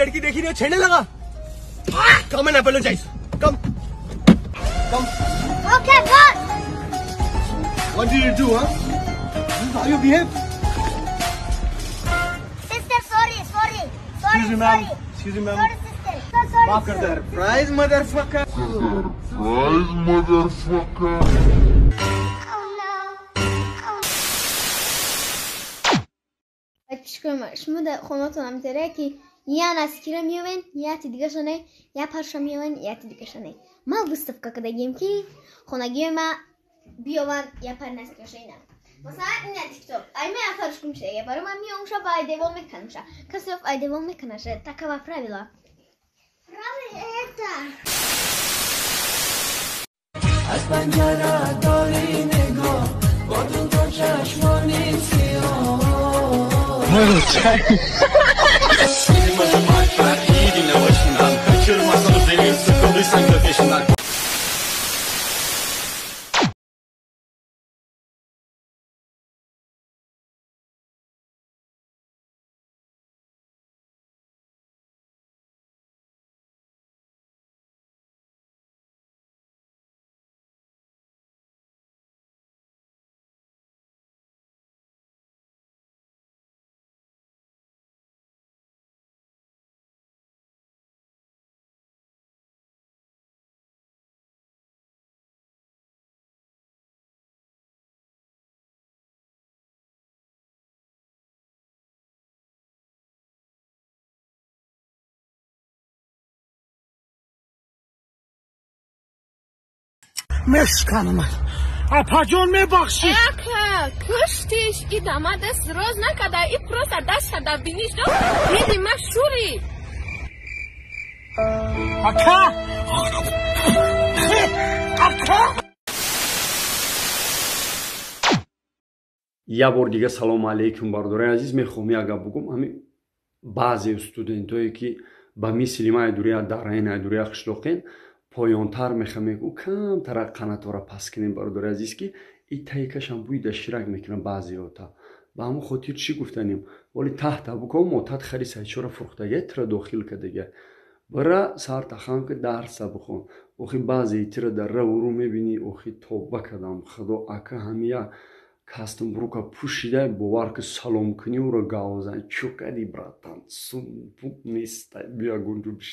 लड़की देखी नहीं छेड़ने लगा। Come and apologize. Come. Okay, good. What did you do, huh? How you behave? Sister, sorry. Excuse me, ma'am. Excuse me, ma'am. Sorry, sister. So sorry. माफ कर दे। Surprise, motherfucker. شما خوناتون هم تره که یه نسکیره میوین یه دیگه شنه یه پرشا میوین یه دیگه شنه ما گستفکا کدگیم که خونگی ما بیوان یه پر نسکیره شنه مثلا این تیک توک ایمه یه پرش کمشه یه پرو من میونشا با ایدهوال میکنشه کسی of ایدهوال میکنشه такова правила. Правильно это. از پنجره داری نگاه با تو چشمانی سیاه مشکنم اپا جون میبخشی اکا کشتیش ای داماد دست روز نکده ای پروسا دست کده بینیش دو میدی مشهوری اکا Я бор дига салом алейкум бардораи азиз мехоҳам яга бугум ҳамин баъзе студентое ки ба мисли ма айдурия дараин айдурия қишлоқин поёнтар мехамегу камтара қанатора паскинем бардораи азиз ки и таикашам буида ширак мекунам баъзеота ба ҳамон хотир чӣ гуфтанем воли таҳта букав мотат харисай чора фурхтага тира дохил кадага бара сартахан ки дарса бихон охи баъзе тира дарра уру мебини охи тоба кадам худо ака ҳамия кастум брука пушида бовар ки салом кунӣ уро гавзан чӯ кади братан сум нестай биё гунҷу биш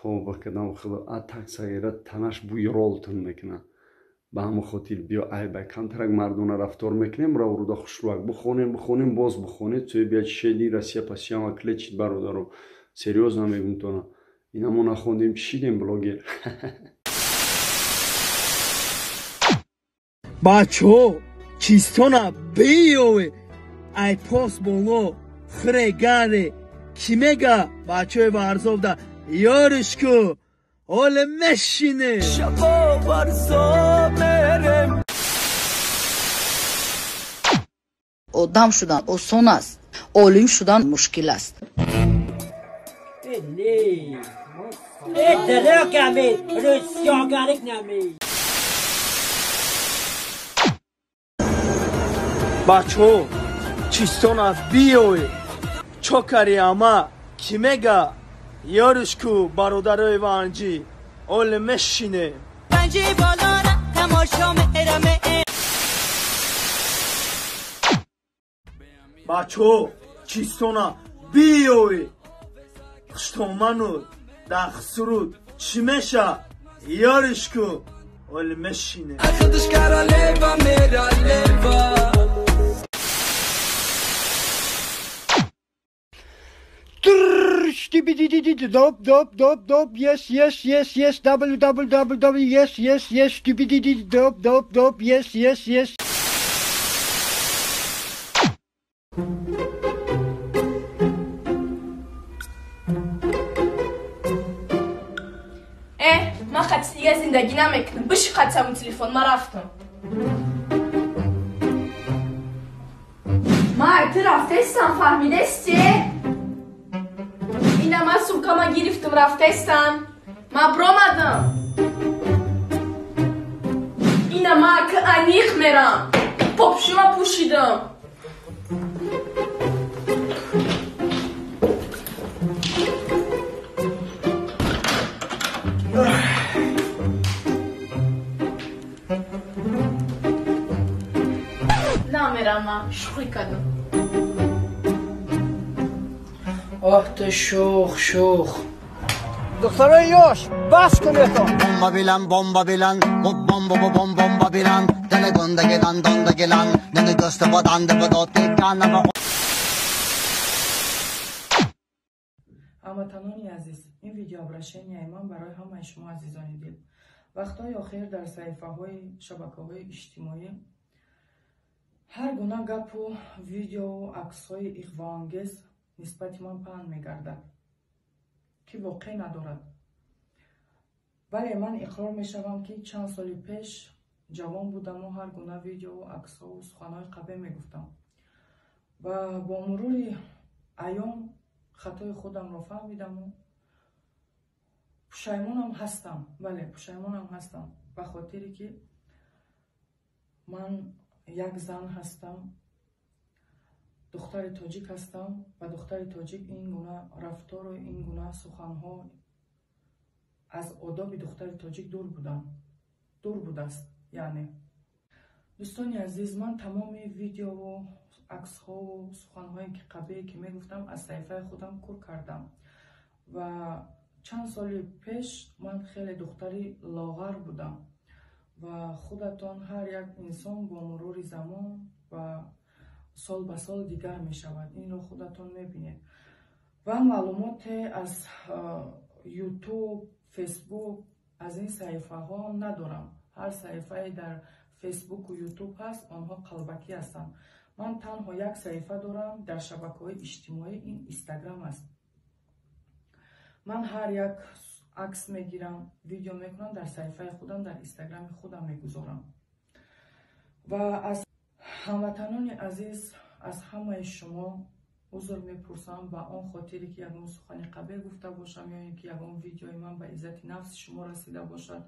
тоба кадам худо а таксагера танаш буи ролтун мекуна ба ҳамон хотир биё айба камтарак мардона рафтор мекунем равруда хушруак бихонем боз бихонед цӯе биё чишеди россия постоянно клечит бародаро серьёзно мегум тона инамо нахондем чишидем блогер бачо чистона биёве ай пос боло хрегаре кимега бачои варзовда ёришку оле мешине شبا ورزا мерем odam şudan o son است olim şudan muşkil است бачо чистона биёве чокари ама кимега ёришку бародарои ванҷи оле мешине бачо чистона биёве хуштомануд дахсуруд чӣ меша ёришку оле мешине Dob yes www yes dob yes من خطی دیگه زندگی نمیکنم بشی خطم تلفن ما رفتم مرد رفتستم فهمیدستی؟ اینم من سوکاما گرفتم رفتستم من برامدم اینم من که انیخ میرم پاپشوما پوشیدم شوخی کردم. آه تو شوخ دخترای یاش بس کنید تو Bomba bilen bomba bilen dele gonda gelen donda gelen dele göste vadan de vadot kana هموطنان عزیز، این ویدیو обращение من برای همه شما عزیزان دل. وقتهای آخر در صفحه‌های شبکه‌های اجتماعی هر گونه گپ و ویدیو و عکس‌های اغواانگیز نسبت من پهن می‌گردد که واقع ندارد. ولی من اقرار می‌شوم که چند سال پیش جوان بودم و هر گونه ویدیو و عکس‌ها و سخن‌های قبیح می‌گفتم و با مرور ایام خطای خودم را فهمیدم و پشیمانم هستم. بله پشیمانم هستم به خاطری که من یک زن هستم، دختر تاجیک هستم و دختر تاجیک این گونه رفتار و این گونه سخنها از آداب دختر تاجیک دور بوده است. یعنی دوستان عزیز، من تمام ویدیو و عکس ها و سخن هایی که قبلی که میگفتم از صفحه خودم کور کردم و چند سال پیش من خیلی دختری لاغر بودم و خودتان هر یک انسان با مرور زمان و سال به سال دیگر می شود. این رو خودتان میبینید و معلومات از یوتیوب، فیسبوک از این صفحه ها ندارم. هر صفحه در فیسبوک و یوتیوب هست آنها قلبکی هستند. من تنها یک صفحه دارم در شبکه‌های اجتماعی، این اینستاگرام است. من هر یک عکس میگیرم، ویدیو میکنم، در صفحه خودم در اینستاگرام خودم میگذارم و از هموطنان عزیز از همه شما عذر میپرسم با آن خاطری که یگان سخن قبیح گفته باشم یا اینکه یگان ویدیوی من به عزت نفس شما رسیده باشد.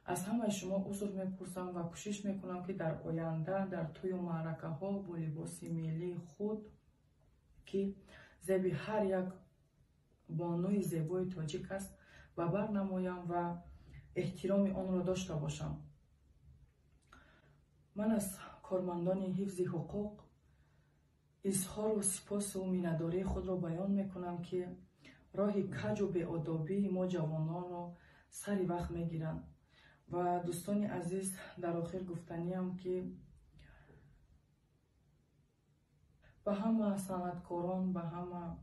از همه شما عذر میپرسم و کوشش میکنم که در آینده در توی و معرکه ها با لباس ملی خود که زیب هر یک بانوی زیبای تاجیک است و برنمایم و احترام آن را داشته باشم. من از کارمندان حفظ حقوق اظهار و سپاس و مینداری خود را بیان میکنم که راه کج و بی‌آدابی ما جوانان را سری وقت میگیرند و دوستان عزیز در آخر گفتنیم که به همه صنعتکاران، به همه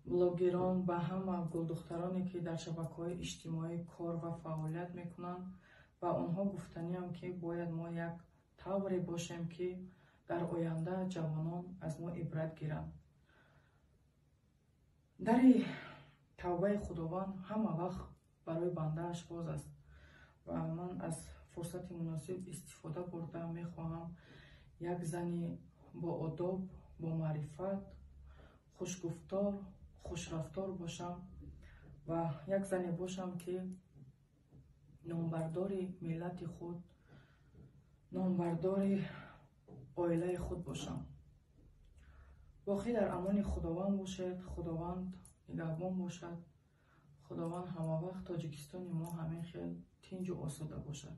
بلاگران، به همه گلدخترانی که در شبکه‌های اجتماعی کار و فعالیت میکنند و آنها گفتنیم که باید ما یک طوری باشیم که در آینده جوانان از ما عبرت گیرند. در توبه خداوند همه وقت برای بنده اش باز است و من از فرصت مناسب استفاده برده میخواهم یک زنی با آداب، با معرفت، خوشگفتار، خوشرفتار باشم و یک زنی باشم که نامبردار ملت خود، نامبردار عائله خود باشم. باقی در امان خداوند باشد، خداوند نگهبان باشد، خداوند همه وقت تاجیکستان ما همین خیلی تنج و آسوده باشد.